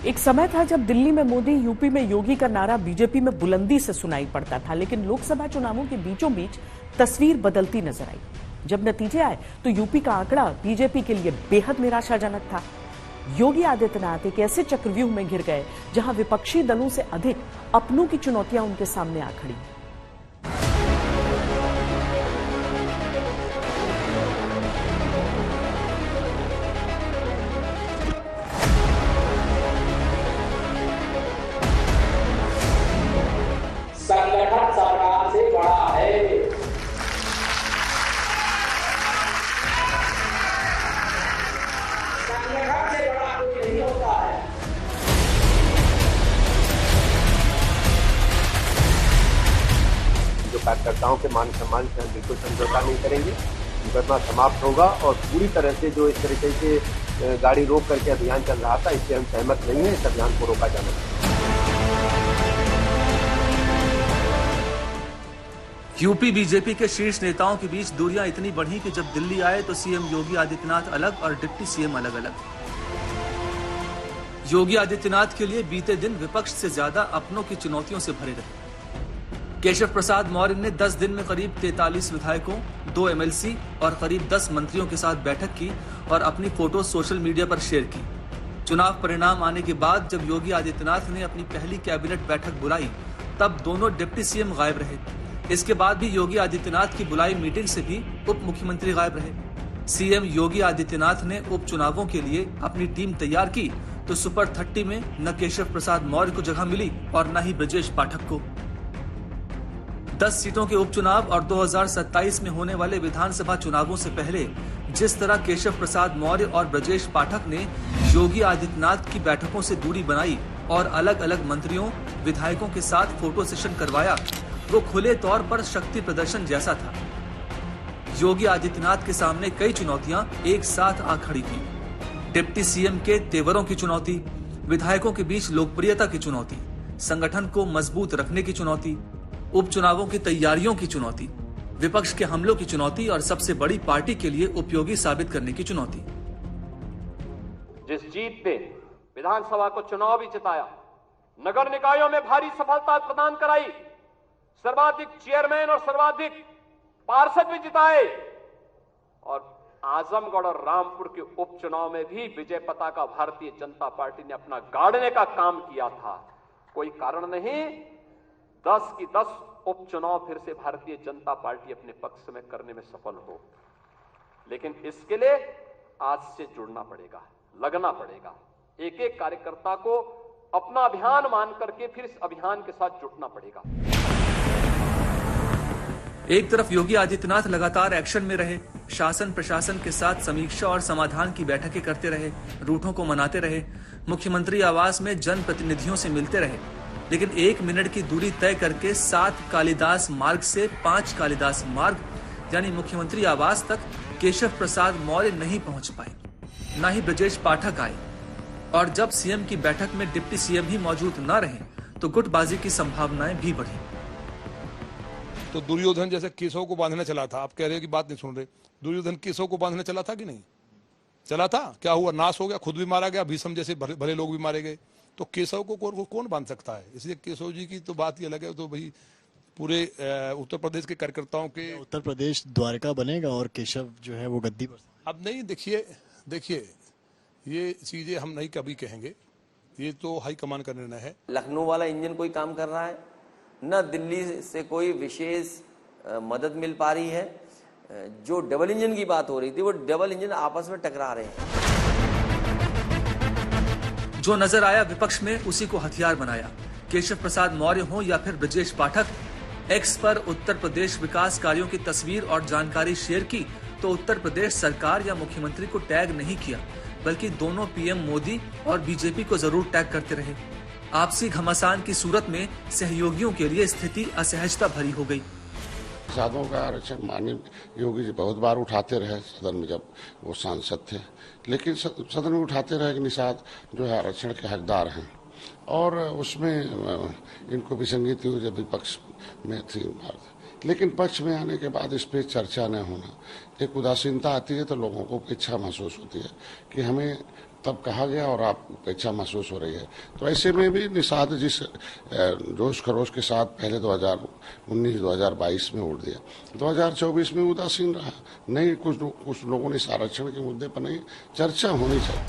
एक समय था जब दिल्ली में मोदी, यूपी में योगी का नारा बीजेपी में बुलंदी से सुनाई पड़ता था, लेकिन लोकसभा चुनावों के बीचों बीच तस्वीर बदलती नजर आई। जब नतीजे आए तो यूपी का आंकड़ा बीजेपी के लिए बेहद निराशाजनक था। योगी आदित्यनाथ एक ऐसे चक्रव्यूह में घिर गए जहां विपक्षी दलों से अधिक अपनों की चुनौतियां उनके सामने आ खड़ी। संगठन सरकार से बड़ा है। संगठन से बड़ा कोई नहीं होता है। जो कार्यकर्ताओं के मान सम्मान से हम बिल्कुल समझौता नहीं करेंगे। मुकदमा समाप्त होगा और पूरी तरह से जो इस तरीके से गाड़ी रोक करके अभियान चल रहा था, इससे हम सहमत नहीं है। इस अभियान को रोका जाना चाहिए। यूपी बीजेपी के शीर्ष नेताओं के बीच दूरियां इतनी बढ़ी कि जब दिल्ली आए तो सीएम योगी आदित्यनाथ अलग और डिप्टी सीएम अलग अलग। योगी आदित्यनाथ के लिए बीते दिन विपक्ष से ज्यादा अपनों की चुनौतियों से भरे रहे। केशव प्रसाद मौर्य ने 10 दिन में करीब 43 विधायकों, 2 एमएलसी और करीब 10 मंत्रियों के साथ बैठक की और अपनी फोटो सोशल मीडिया पर शेयर की। चुनाव परिणाम आने के बाद जब योगी आदित्यनाथ ने अपनी पहली कैबिनेट बैठक बुलाई, तब दोनों डिप्टी सीएम गायब रहे। इसके बाद भी योगी आदित्यनाथ की बुलाई मीटिंग से भी उप मुख्यमंत्री गायब रहे। सीएम योगी आदित्यनाथ ने उपचुनावों के लिए अपनी टीम तैयार की तो सुपर 30 में न केशव प्रसाद मौर्य को जगह मिली और न ही ब्रजेश पाठक को। 10 सीटों के उपचुनाव और 2027 में होने वाले विधानसभा चुनावों से पहले जिस तरह केशव प्रसाद मौर्य और ब्रजेश पाठक ने योगी आदित्यनाथ की बैठकों से दूरी बनाई और अलग अलग मंत्रियों, विधायकों के साथ फोटो सेशन करवाया, वो खुले तौर पर शक्ति प्रदर्शन जैसा था। योगी आदित्यनाथ के सामने कई चुनौतियां एक साथ आ खड़ी थी। डिप्टी सीएम के तेवरों की चुनौती, विधायकों के बीच लोकप्रियता की चुनौती, संगठन को मजबूत रखने की चुनौती, उपचुनावों की तैयारियों की चुनौती, विपक्ष के हमलों की चुनौती और सबसे बड़ी पार्टी के लिए उपयोगी साबित करने की चुनौती। जिस जीत ने विधानसभा को चुनाव भी जिताया, नगर निकायों में भारी सफलता प्रदान कराई, सर्वाधिक चेयरमैन और सर्वाधिक पार्षद भी जिताए और आजमगढ़ और रामपुर के उपचुनाव में भी विजय पताका भारतीय जनता पार्टी ने अपना गाड़ने का काम किया था। कोई कारण नहीं 10 की 10 उपचुनाव फिर से भारतीय जनता पार्टी अपने पक्ष में करने में सफल हो। लेकिन इसके लिए आज से जुड़ना पड़ेगा, लगना पड़ेगा। एक एक कार्यकर्ता को अपना अभियान मान करके फिर इस अभियान के साथ जुटना पड़ेगा। एक तरफ योगी आदित्यनाथ लगातार एक्शन में रहे, शासन प्रशासन के साथ समीक्षा और समाधान की बैठकें करते रहे, रूठों को मनाते रहे, मुख्यमंत्री आवास में जनप्रतिनिधियों से मिलते रहे, लेकिन 1 मिनट की दूरी तय करके 7 कालिदास मार्ग से 5 कालिदास मार्ग यानी मुख्यमंत्री आवास तक केशव प्रसाद मौर्य नहीं पहुंच पाए, न ही ब्रजेश पाठक आए। और जब सीएम की बैठक में डिप्टी सीएम ही मौजूद न रहे तो गुटबाजी की संभावनाएं भी बढ़ी। तो दुर्योधन जैसे केशव को बांधने चला था, आप कह रहे हो कि बात नहीं सुन रहे। दुर्योधन केशव को बांधने चला था कि नहीं चला था? क्या हुआ? नाश हो गया, खुद भी मारा गया, भीष्म जैसे भले लोग भी मारे गए। तो केशव को कौन बांध सकता है? इसलिए केशव जी की तो बात ही अलग है। तो भाई पूरे उत्तर प्रदेश के कार्यकर्ताओं के उत्तर प्रदेश द्वारका बनेगा और केशव जो है वो गद्दी पर। अब नहीं, देखिए ये चीजें हम नहीं कभी कहेंगे, ये तो हाईकमान का निर्णय है। लखनऊ वाला इंजन कोई काम कर रहा है, न दिल्ली से कोई विशेष मदद मिल पा रही है। जो डबल इंजन की बात हो रही थी वो डबल इंजन आपस में टकरा रहे हैं। जो नजर आया विपक्ष में उसी को हथियार बनाया। केशव प्रसाद मौर्य हो या फिर ब्रजेश पाठक, एक्स पर उत्तर प्रदेश विकास कार्यों की तस्वीर और जानकारी शेयर की तो उत्तर प्रदेश सरकार या मुख्यमंत्री को टैग नहीं किया, बल्कि दोनों पीएम मोदी और बीजेपी को जरूर टैग करते रहे। आपसी घमासान की सूरत में सहयोगियों के लिए स्थिति असहजता भरी हो गई। साधुओं का आरक्षण माननीय योगी जी बहुत बार उठाते रहे सदन में जब वो सांसद थे, लेकिन सदन में उठाते रहे कि निषाद जो है आरक्षण के हकदार हैं और उसमें इनको विसंगति हुई जब विपक्ष में थी। लेकिन पक्ष में आने के बाद इस पर चर्चा न होना, एक उदासीनता आती है तो लोगों को इच्छा महसूस होती है कि हमें तब कहा गया और आपको उपेक्षा महसूस हो रही है। तो ऐसे में भी निषाद जिस जोश खरोश के साथ पहले 2019-2022 में वोट दिया, 2024 में उदासीन रहा। नहीं, कुछ लोगों ने इस आरक्षण के मुद्दे पर नहीं चर्चा होनी चाहिए।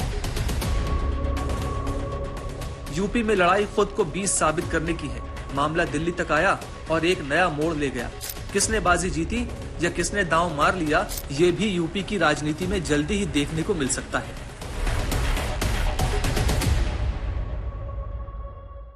यूपी में लड़ाई खुद को 20 साबित करने की है। मामला दिल्ली तक आया और एक नया मोड़ ले गया। किसने बाजी जीती या किसने दांव मार लिया, ये भी यूपी की राजनीति में जल्दी ही देखने को मिल सकता है।